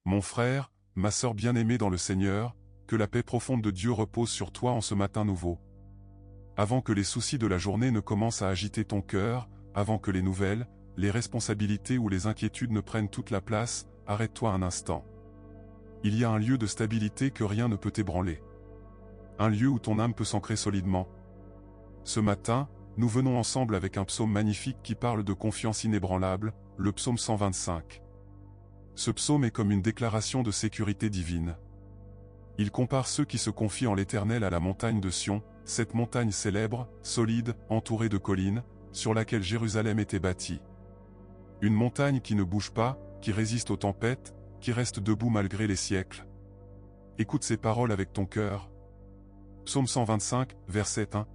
Mon frère, ma sœur bien-aimée dans le Seigneur, que la paix profonde de Dieu repose sur toi en ce matin nouveau. Avant que les soucis de la journée ne commencent à agiter ton cœur, avant que les nouvelles, les responsabilités ou les inquiétudes ne prennent toute la place, arrête-toi un instant. Il y a un lieu de stabilité que rien ne peut ébranler. Un lieu où ton âme peut s'ancrer solidement. Ce matin, nous venons ensemble avec un psaume magnifique qui parle de confiance inébranlable, le psaume 125. Ce psaume est comme une déclaration de sécurité divine. Il compare ceux qui se confient en l'Éternel à la montagne de Sion, cette montagne célèbre, solide, entourée de collines, sur laquelle Jérusalem était bâtie. Une montagne qui ne bouge pas, qui résiste aux tempêtes, qui reste debout malgré les siècles. Écoute ces paroles avec ton cœur. Psaume 125, verset 1.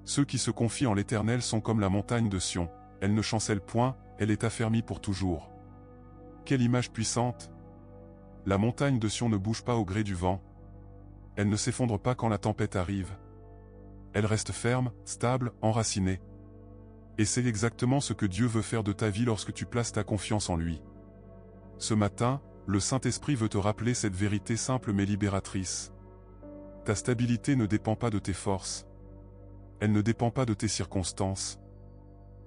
Ceux qui se confient en l'Éternel sont comme la montagne de Sion, elle ne chancelle point, elle est affermie pour toujours. Quelle image puissante! La montagne de Sion ne bouge pas au gré du vent. Elle ne s'effondre pas quand la tempête arrive. Elle reste ferme, stable, enracinée. Et c'est exactement ce que Dieu veut faire de ta vie lorsque tu places ta confiance en lui. Ce matin, le Saint-Esprit veut te rappeler cette vérité simple mais libératrice. Ta stabilité ne dépend pas de tes forces. Elle ne dépend pas de tes circonstances.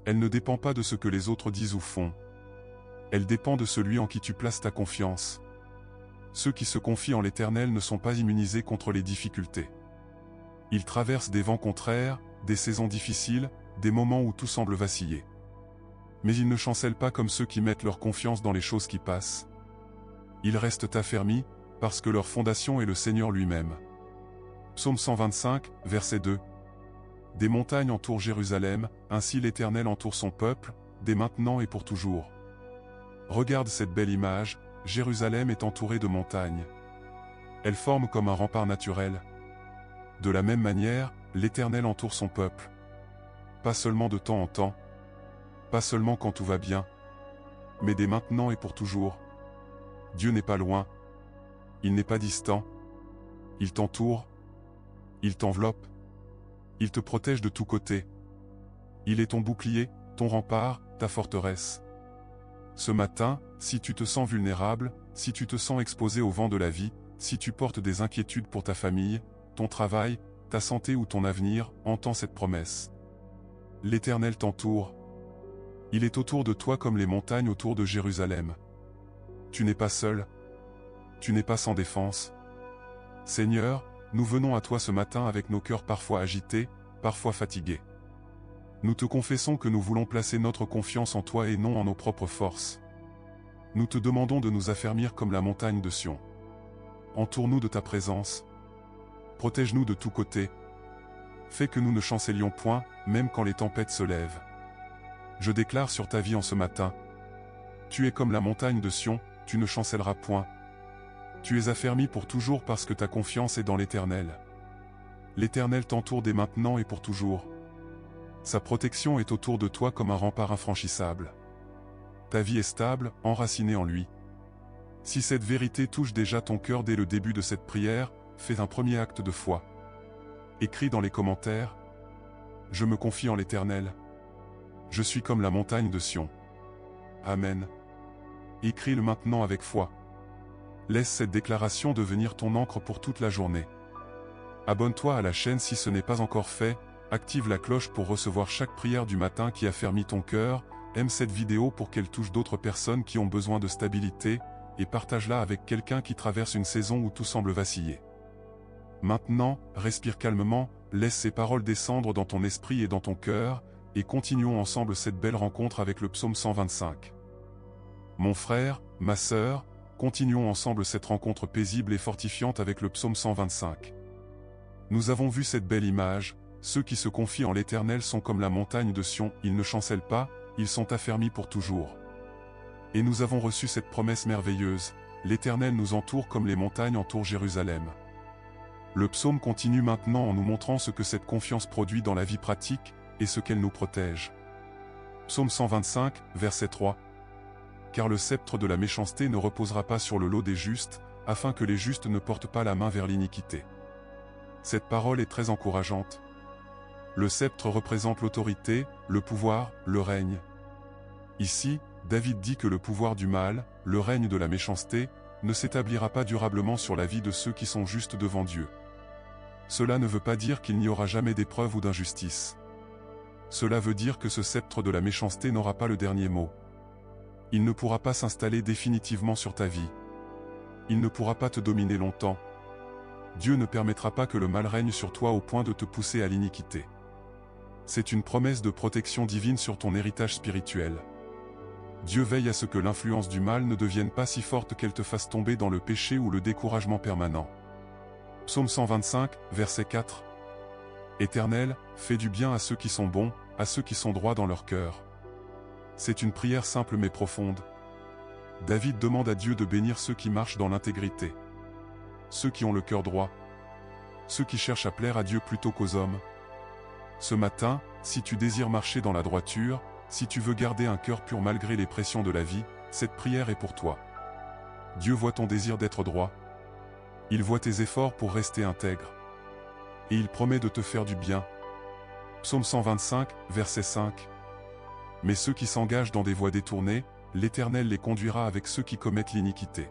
Elle ne dépend pas de ce que les autres disent ou font. Elle dépend de celui en qui tu places ta confiance. Ceux qui se confient en l'Éternel ne sont pas immunisés contre les difficultés. Ils traversent des vents contraires, des saisons difficiles, des moments où tout semble vaciller. Mais ils ne chancellent pas comme ceux qui mettent leur confiance dans les choses qui passent. Ils restent affermis, parce que leur fondation est le Seigneur lui-même. Psaume 125, verset 2. Des montagnes entourent Jérusalem, ainsi l'Éternel entoure son peuple, dès maintenant et pour toujours. Regarde cette belle image, Jérusalem est entourée de montagnes. Elles forment comme un rempart naturel. De la même manière, l'Éternel entoure son peuple. Pas seulement de temps en temps, pas seulement quand tout va bien, mais dès maintenant et pour toujours. Dieu n'est pas loin, il n'est pas distant, il t'entoure, il t'enveloppe, il te protège de tous côtés. Il est ton bouclier, ton rempart, ta forteresse. Ce matin, si tu te sens vulnérable, si tu te sens exposé au vent de la vie, si tu portes des inquiétudes pour ta famille, ton travail, ta santé ou ton avenir, entends cette promesse. L'Éternel t'entoure. Il est autour de toi comme les montagnes autour de Jérusalem. Tu n'es pas seul. Tu n'es pas sans défense. Seigneur, nous venons à toi ce matin avec nos cœurs parfois agités, parfois fatigués. Nous te confessons que nous voulons placer notre confiance en toi et non en nos propres forces. Nous te demandons de nous affermir comme la montagne de Sion. Entoure-nous de ta présence. Protège-nous de tous côtés. Fais que nous ne chancellions point, même quand les tempêtes se lèvent. Je déclare sur ta vie en ce matin. Tu es comme la montagne de Sion, tu ne chancelleras point. Tu es affermi pour toujours parce que ta confiance est dans l'Éternel. L'Éternel t'entoure dès maintenant et pour toujours. Sa protection est autour de toi comme un rempart infranchissable. Ta vie est stable, enracinée en lui. Si cette vérité touche déjà ton cœur dès le début de cette prière, fais un premier acte de foi. Écris dans les commentaires. Je me confie en l'Éternel. Je suis comme la montagne de Sion. Amen. Écris-le maintenant avec foi. Laisse cette déclaration devenir ton encre pour toute la journée. Abonne-toi à la chaîne si ce n'est pas encore fait, active la cloche pour recevoir chaque prière du matin qui affermit ton cœur, aime cette vidéo pour qu'elle touche d'autres personnes qui ont besoin de stabilité, et partage-la avec quelqu'un qui traverse une saison où tout semble vaciller. Maintenant, respire calmement, laisse ces paroles descendre dans ton esprit et dans ton cœur, et continuons ensemble cette belle rencontre avec le psaume 125. Mon frère, ma sœur, continuons ensemble cette rencontre paisible et fortifiante avec le psaume 125. Nous avons vu cette belle image, ceux qui se confient en l'Éternel sont comme la montagne de Sion, ils ne chancellent pas, ils sont affermis pour toujours. Et nous avons reçu cette promesse merveilleuse, l'Éternel nous entoure comme les montagnes entourent Jérusalem. Le psaume continue maintenant en nous montrant ce que cette confiance produit dans la vie pratique, et ce qu'elle nous protège. Psaume 125, verset 3. Car le sceptre de la méchanceté ne reposera pas sur le lot des justes, afin que les justes ne portent pas la main vers l'iniquité. Cette parole est très encourageante. Le sceptre représente l'autorité, le pouvoir, le règne. Ici, David dit que le pouvoir du mal, le règne de la méchanceté, ne s'établira pas durablement sur la vie de ceux qui sont justes devant Dieu. Cela ne veut pas dire qu'il n'y aura jamais d'épreuve ou d'injustice. Cela veut dire que ce sceptre de la méchanceté n'aura pas le dernier mot. Il ne pourra pas s'installer définitivement sur ta vie. Il ne pourra pas te dominer longtemps. Dieu ne permettra pas que le mal règne sur toi au point de te pousser à l'iniquité. C'est une promesse de protection divine sur ton héritage spirituel. Dieu veille à ce que l'influence du mal ne devienne pas si forte qu'elle te fasse tomber dans le péché ou le découragement permanent. Psaume 125, verset 4. Éternel, fais du bien à ceux qui sont bons, à ceux qui sont droits dans leur cœur. C'est une prière simple mais profonde. David demande à Dieu de bénir ceux qui marchent dans l'intégrité. Ceux qui ont le cœur droit. Ceux qui cherchent à plaire à Dieu plutôt qu'aux hommes. Ce matin, si tu désires marcher dans la droiture, si tu veux garder un cœur pur malgré les pressions de la vie, cette prière est pour toi. Dieu voit ton désir d'être droit. Il voit tes efforts pour rester intègre. Et il promet de te faire du bien. Psaume 125, verset 5. Mais ceux qui s'engagent dans des voies détournées, l'Éternel les conduira avec ceux qui commettent l'iniquité.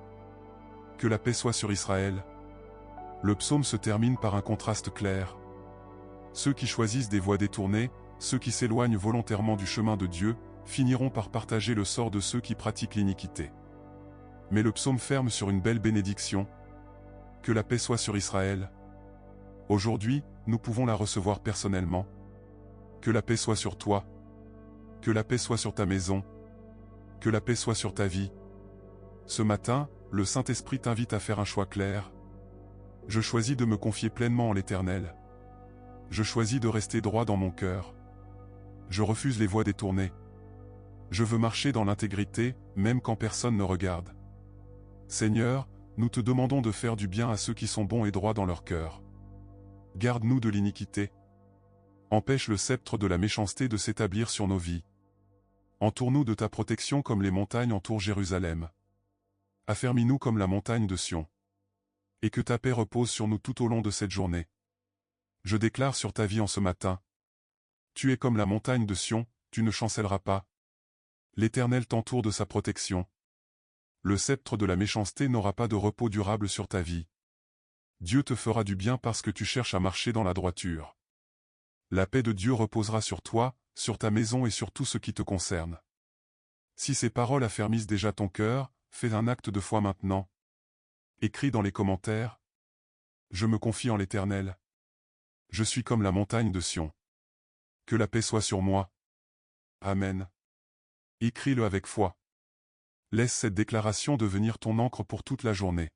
Que la paix soit sur Israël. Le psaume se termine par un contraste clair. Ceux qui choisissent des voies détournées, ceux qui s'éloignent volontairement du chemin de Dieu, finiront par partager le sort de ceux qui pratiquent l'iniquité. Mais le psaume ferme sur une belle bénédiction. Que la paix soit sur Israël. Aujourd'hui, nous pouvons la recevoir personnellement. Que la paix soit sur toi. Que la paix soit sur ta maison. Que la paix soit sur ta vie. Ce matin, le Saint-Esprit t'invite à faire un choix clair. Je choisis de me confier pleinement en l'Éternel. Je choisis de rester droit dans mon cœur. Je refuse les voies détournées. Je veux marcher dans l'intégrité, même quand personne ne regarde. Seigneur, nous te demandons de faire du bien à ceux qui sont bons et droits dans leur cœur. Garde-nous de l'iniquité. Empêche le sceptre de la méchanceté de s'établir sur nos vies. Entoure-nous de ta protection comme les montagnes entourent Jérusalem. Affermis-nous comme la montagne de Sion. Et que ta paix repose sur nous tout au long de cette journée. Je déclare sur ta vie en ce matin. Tu es comme la montagne de Sion, tu ne chancelleras pas. L'Éternel t'entoure de sa protection. Le sceptre de la méchanceté n'aura pas de repos durable sur ta vie. Dieu te fera du bien parce que tu cherches à marcher dans la droiture. La paix de Dieu reposera sur toi, sur ta maison et sur tout ce qui te concerne. Si ces paroles affermissent déjà ton cœur, fais un acte de foi maintenant. Écris dans les commentaires. Je me confie en l'Éternel. Je suis comme la montagne de Sion. Que la paix soit sur moi. Amen. Écris-le avec foi. Laisse cette déclaration devenir ton encre pour toute la journée.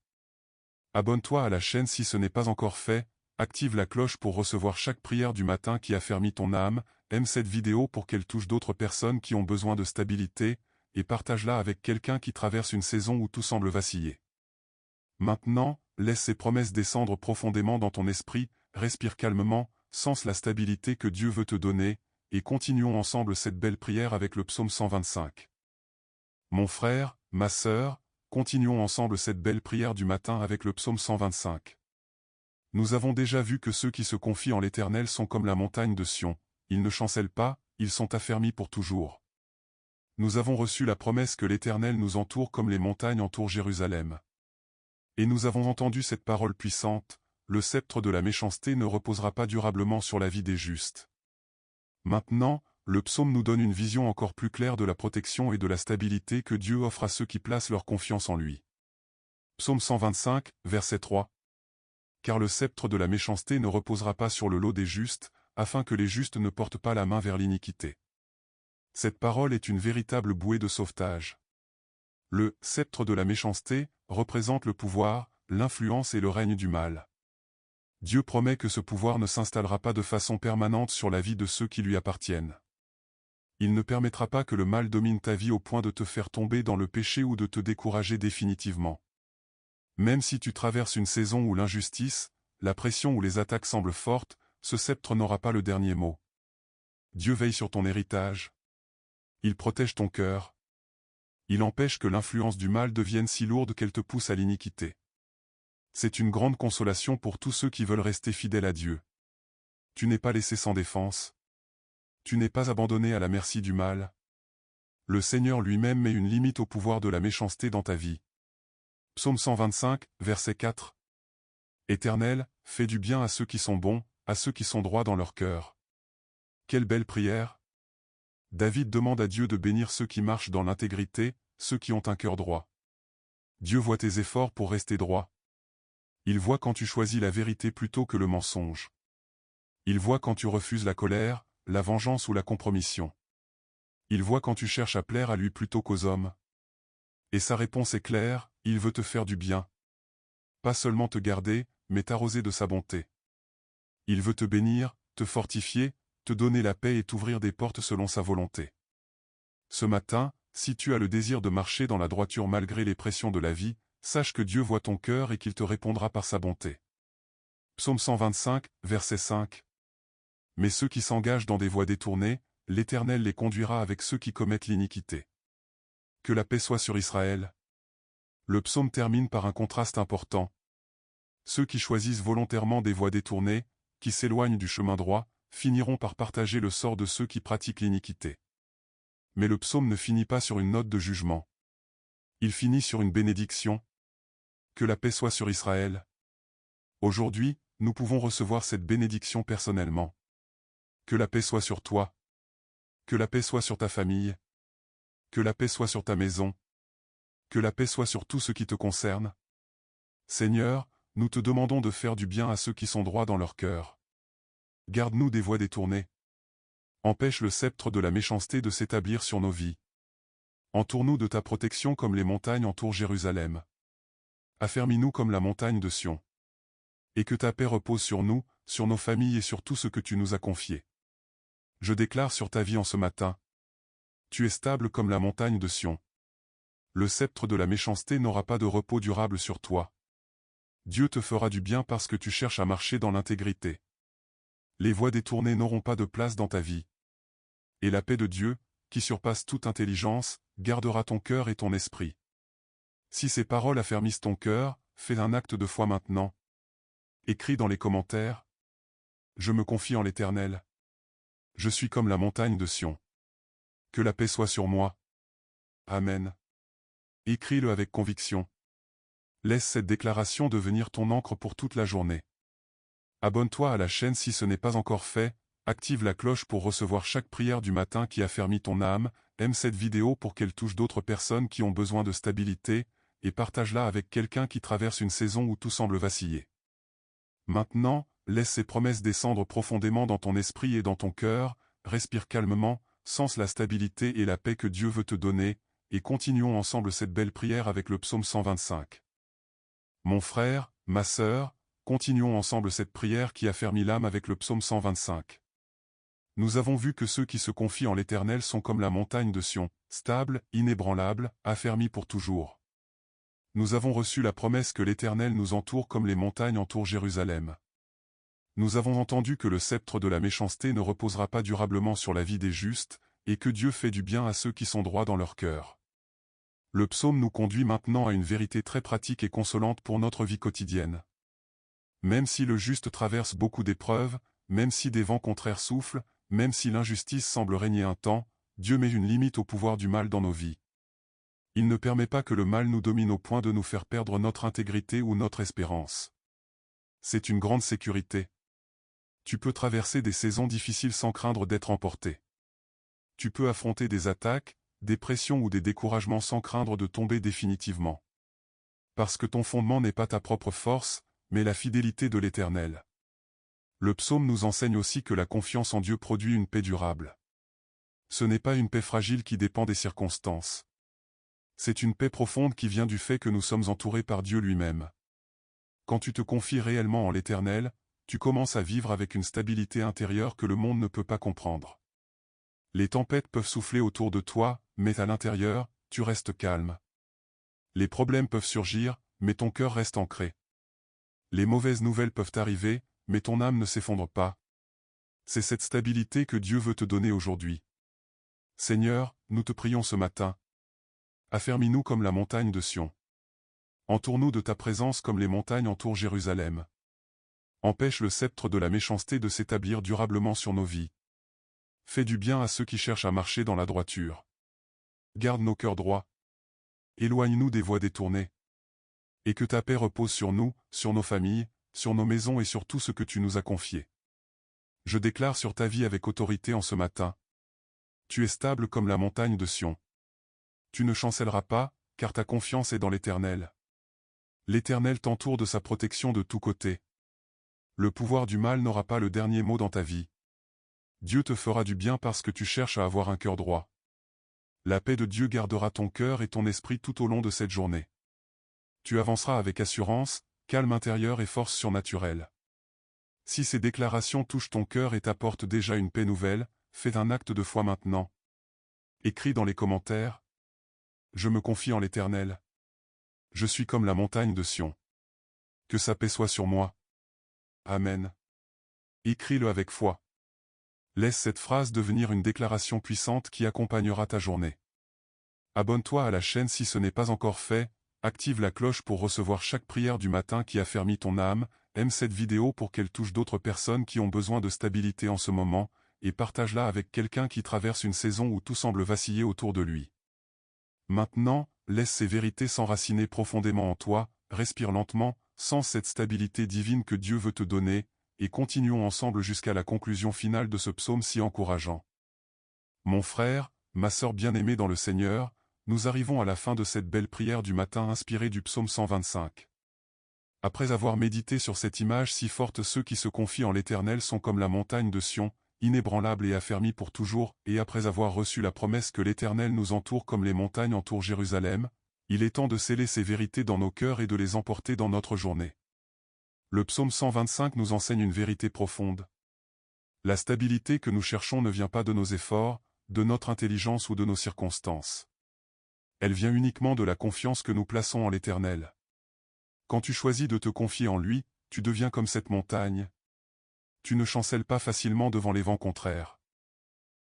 Abonne-toi à la chaîne si ce n'est pas encore fait, active la cloche pour recevoir chaque prière du matin qui affermit ton âme, aime cette vidéo pour qu'elle touche d'autres personnes qui ont besoin de stabilité, et partage-la avec quelqu'un qui traverse une saison où tout semble vaciller. Maintenant, laisse ces promesses descendre profondément dans ton esprit, respire calmement, sens la stabilité que Dieu veut te donner, et continuons ensemble cette belle prière avec le psaume 125. Mon frère, ma sœur, continuons ensemble cette belle prière du matin avec le psaume 125. Nous avons déjà vu que ceux qui se confient en l'Éternel sont comme la montagne de Sion, ils ne chancellent pas, ils sont affermis pour toujours. Nous avons reçu la promesse que l'Éternel nous entoure comme les montagnes entourent Jérusalem. Et nous avons entendu cette parole puissante, le sceptre de la méchanceté ne reposera pas durablement sur la vie des justes. Maintenant, le psaume nous donne une vision encore plus claire de la protection et de la stabilité que Dieu offre à ceux qui placent leur confiance en lui. Psaume 125, verset 3. Car le sceptre de la méchanceté ne reposera pas sur le lot des justes, afin que les justes ne portent pas la main vers l'iniquité. Cette parole est une véritable bouée de sauvetage. Le sceptre de la méchanceté représente le pouvoir, l'influence et le règne du mal. Dieu promet que ce pouvoir ne s'installera pas de façon permanente sur la vie de ceux qui lui appartiennent. Il ne permettra pas que le mal domine ta vie au point de te faire tomber dans le péché ou de te décourager définitivement. Même si tu traverses une saison où l'injustice, la pression ou les attaques semblent fortes, ce sceptre n'aura pas le dernier mot. Dieu veille sur ton héritage. Il protège ton cœur. Il empêche que l'influence du mal devienne si lourde qu'elle te pousse à l'iniquité. C'est une grande consolation pour tous ceux qui veulent rester fidèles à Dieu. Tu n'es pas laissé sans défense. Tu n'es pas abandonné à la merci du mal. Le Seigneur lui-même met une limite au pouvoir de la méchanceté dans ta vie. Psaume 125, verset 4. Éternel, fais du bien à ceux qui sont bons, à ceux qui sont droits dans leur cœur. Quelle belle prière! David demande à Dieu de bénir ceux qui marchent dans l'intégrité, ceux qui ont un cœur droit. Dieu voit tes efforts pour rester droit. Il voit quand tu choisis la vérité plutôt que le mensonge. Il voit quand tu refuses la colère, la vengeance ou la compromission. Il voit quand tu cherches à plaire à lui plutôt qu'aux hommes. Et sa réponse est claire, il veut te faire du bien. Pas seulement te garder, mais t'arroser de sa bonté. Il veut te bénir, te fortifier, te donner la paix et t'ouvrir des portes selon sa volonté. Ce matin, si tu as le désir de marcher dans la droiture malgré les pressions de la vie, sache que Dieu voit ton cœur et qu'il te répondra par sa bonté. Psaume 125, verset 5. Mais ceux qui s'engagent dans des voies détournées, l'Éternel les conduira avec ceux qui commettent l'iniquité. Que la paix soit sur Israël. Le psaume termine par un contraste important. Ceux qui choisissent volontairement des voies détournées, qui s'éloignent du chemin droit, finiront par partager le sort de ceux qui pratiquent l'iniquité. Mais le psaume ne finit pas sur une note de jugement. Il finit sur une bénédiction. Que la paix soit sur Israël. Aujourd'hui, nous pouvons recevoir cette bénédiction personnellement. Que la paix soit sur toi. Que la paix soit sur ta famille. Que la paix soit sur ta maison. Que la paix soit sur tout ce qui te concerne. Seigneur, nous te demandons de faire du bien à ceux qui sont droits dans leur cœur. Garde-nous des voies détournées. Empêche le sceptre de la méchanceté de s'établir sur nos vies. Entoure-nous de ta protection comme les montagnes entourent Jérusalem. Affermis-nous comme la montagne de Sion. Et que ta paix repose sur nous, sur nos familles et sur tout ce que tu nous as confié. Je déclare sur ta vie en ce matin. Tu es stable comme la montagne de Sion. Le sceptre de la méchanceté n'aura pas de repos durable sur toi. Dieu te fera du bien parce que tu cherches à marcher dans l'intégrité. Les voies détournées n'auront pas de place dans ta vie. Et la paix de Dieu, qui surpasse toute intelligence, gardera ton cœur et ton esprit. Si ces paroles affermissent ton cœur, fais un acte de foi maintenant. Écris dans les commentaires. Je me confie en l'Éternel. Je suis comme la montagne de Sion. Que la paix soit sur moi. Amen. Écris-le avec conviction. Laisse cette déclaration devenir ton encre pour toute la journée. Abonne-toi à la chaîne si ce n'est pas encore fait, active la cloche pour recevoir chaque prière du matin qui affermit ton âme, aime cette vidéo pour qu'elle touche d'autres personnes qui ont besoin de stabilité, et partage-la avec quelqu'un qui traverse une saison où tout semble vaciller. Maintenant, laisse ces promesses descendre profondément dans ton esprit et dans ton cœur, respire calmement, sens la stabilité et la paix que Dieu veut te donner, et continuons ensemble cette belle prière avec le psaume 125. Mon frère, ma sœur, continuons ensemble cette prière qui affermit l'âme avec le psaume 125. Nous avons vu que ceux qui se confient en l'Éternel sont comme la montagne de Sion, stable, inébranlable, affermie pour toujours. Nous avons reçu la promesse que l'Éternel nous entoure comme les montagnes entourent Jérusalem. Nous avons entendu que le sceptre de la méchanceté ne reposera pas durablement sur la vie des justes, et que Dieu fait du bien à ceux qui sont droits dans leur cœur. Le psaume nous conduit maintenant à une vérité très pratique et consolante pour notre vie quotidienne. Même si le juste traverse beaucoup d'épreuves, même si des vents contraires soufflent, même si l'injustice semble régner un temps, Dieu met une limite au pouvoir du mal dans nos vies. Il ne permet pas que le mal nous domine au point de nous faire perdre notre intégrité ou notre espérance. C'est une grande sécurité. Tu peux traverser des saisons difficiles sans craindre d'être emporté. Tu peux affronter des attaques, des pressions ou des découragements sans craindre de tomber définitivement. Parce que ton fondement n'est pas ta propre force, mais la fidélité de l'Éternel. Le psaume nous enseigne aussi que la confiance en Dieu produit une paix durable. Ce n'est pas une paix fragile qui dépend des circonstances. C'est une paix profonde qui vient du fait que nous sommes entourés par Dieu lui-même. Quand tu te confies réellement en l'Éternel, tu commences à vivre avec une stabilité intérieure que le monde ne peut pas comprendre. Les tempêtes peuvent souffler autour de toi, mais à l'intérieur, tu restes calme. Les problèmes peuvent surgir, mais ton cœur reste ancré. Les mauvaises nouvelles peuvent arriver, mais ton âme ne s'effondre pas. C'est cette stabilité que Dieu veut te donner aujourd'hui. Seigneur, nous te prions ce matin. Affermis-nous comme la montagne de Sion. Entoure-nous de ta présence comme les montagnes entourent Jérusalem. Empêche le sceptre de la méchanceté de s'établir durablement sur nos vies. Fais du bien à ceux qui cherchent à marcher dans la droiture. Garde nos cœurs droits. Éloigne-nous des voies détournées. Et que ta paix repose sur nous, sur nos familles, sur nos maisons et sur tout ce que tu nous as confié. Je déclare sur ta vie avec autorité en ce matin. Tu es stable comme la montagne de Sion. Tu ne chancelleras pas, car ta confiance est dans l'Éternel. L'Éternel t'entoure de sa protection de tous côtés. Le pouvoir du mal n'aura pas le dernier mot dans ta vie. Dieu te fera du bien parce que tu cherches à avoir un cœur droit. La paix de Dieu gardera ton cœur et ton esprit tout au long de cette journée. Tu avanceras avec assurance, calme intérieur et force surnaturelle. Si ces déclarations touchent ton cœur et t'apportent déjà une paix nouvelle, fais un acte de foi maintenant. Écris dans les commentaires. Je me confie en l'Éternel. Je suis comme la montagne de Sion. Que sa paix soit sur moi. Amen. Écris-le avec foi. Laisse cette phrase devenir une déclaration puissante qui accompagnera ta journée. Abonne-toi à la chaîne si ce n'est pas encore fait, active la cloche pour recevoir chaque prière du matin qui affermit ton âme, aime cette vidéo pour qu'elle touche d'autres personnes qui ont besoin de stabilité en ce moment, et partage-la avec quelqu'un qui traverse une saison où tout semble vaciller autour de lui. Maintenant, laisse ces vérités s'enraciner profondément en toi, respire lentement, sens cette stabilité divine que Dieu veut te donner, et continuons ensemble jusqu'à la conclusion finale de ce psaume si encourageant. Mon frère, ma sœur bien-aimée dans le Seigneur, nous arrivons à la fin de cette belle prière du matin inspirée du psaume 125. Après avoir médité sur cette image si forte, ceux qui se confient en l'Éternel sont comme la montagne de Sion, inébranlable et affermie pour toujours, et après avoir reçu la promesse que l'Éternel nous entoure comme les montagnes entourent Jérusalem, il est temps de sceller ces vérités dans nos cœurs et de les emporter dans notre journée. Le psaume 125 nous enseigne une vérité profonde. La stabilité que nous cherchons ne vient pas de nos efforts, de notre intelligence ou de nos circonstances. Elle vient uniquement de la confiance que nous plaçons en l'Éternel. Quand tu choisis de te confier en lui, tu deviens comme cette montagne. Tu ne chancelles pas facilement devant les vents contraires.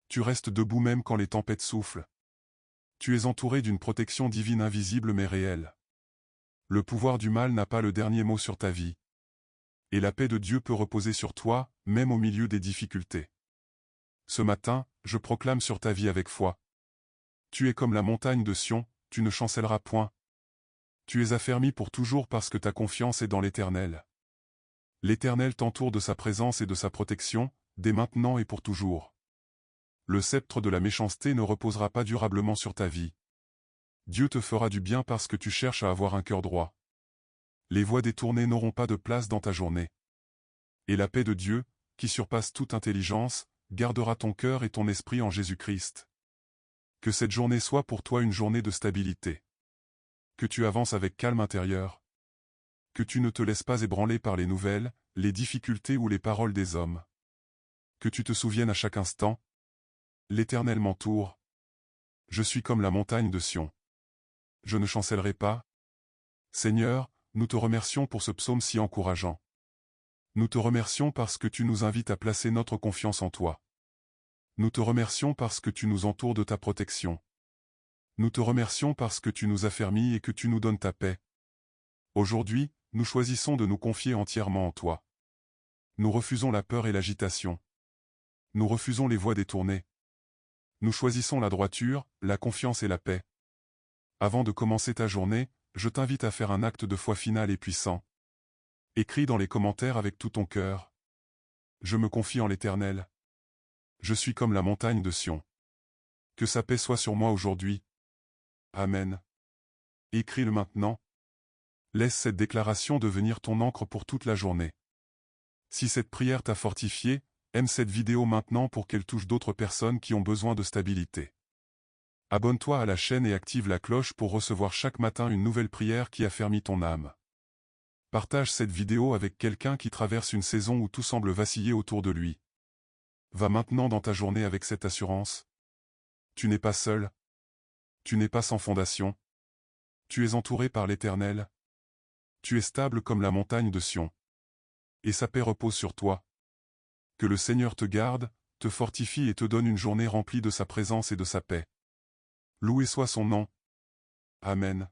Tu restes debout même quand les tempêtes soufflent. Tu es entouré d'une protection divine invisible mais réelle. Le pouvoir du mal n'a pas le dernier mot sur ta vie. Et la paix de Dieu peut reposer sur toi, même au milieu des difficultés. Ce matin, je proclame sur ta vie avec foi. Tu es comme la montagne de Sion, tu ne chancelleras point. Tu es affermi pour toujours parce que ta confiance est dans l'Éternel. L'Éternel t'entoure de sa présence et de sa protection, dès maintenant et pour toujours. Le sceptre de la méchanceté ne reposera pas durablement sur ta vie. Dieu te fera du bien parce que tu cherches à avoir un cœur droit. Les voies détournées n'auront pas de place dans ta journée. Et la paix de Dieu, qui surpasse toute intelligence, gardera ton cœur et ton esprit en Jésus-Christ. Que cette journée soit pour toi une journée de stabilité. Que tu avances avec calme intérieur. Que tu ne te laisses pas ébranler par les nouvelles, les difficultés ou les paroles des hommes. Que tu te souviennes à chaque instant. L'Éternel m'entoure. Je suis comme la montagne de Sion. Je ne chancellerai pas. Seigneur, nous te remercions pour ce psaume si encourageant. Nous te remercions parce que tu nous invites à placer notre confiance en toi. Nous te remercions parce que tu nous entoures de ta protection. Nous te remercions parce que tu nous affermis et que tu nous donnes ta paix. Aujourd'hui, nous choisissons de nous confier entièrement en toi. Nous refusons la peur et l'agitation. Nous refusons les voies détournées. Nous choisissons la droiture, la confiance et la paix. Avant de commencer ta journée, je t'invite à faire un acte de foi final et puissant. Écris dans les commentaires avec tout ton cœur. Je me confie en l'Éternel. Je suis comme la montagne de Sion. Que sa paix soit sur moi aujourd'hui. Amen. Écris-le maintenant. Laisse cette déclaration devenir ton encre pour toute la journée. Si cette prière t'a fortifié, aime cette vidéo maintenant pour qu'elle touche d'autres personnes qui ont besoin de stabilité. Abonne-toi à la chaîne et active la cloche pour recevoir chaque matin une nouvelle prière qui affermit ton âme. Partage cette vidéo avec quelqu'un qui traverse une saison où tout semble vaciller autour de lui. Va maintenant dans ta journée avec cette assurance. Tu n'es pas seul. Tu n'es pas sans fondation. Tu es entouré par l'Éternel. Tu es stable comme la montagne de Sion. Et sa paix repose sur toi. Que le Seigneur te garde, te fortifie et te donne une journée remplie de sa présence et de sa paix. Loué soit son nom. Amen.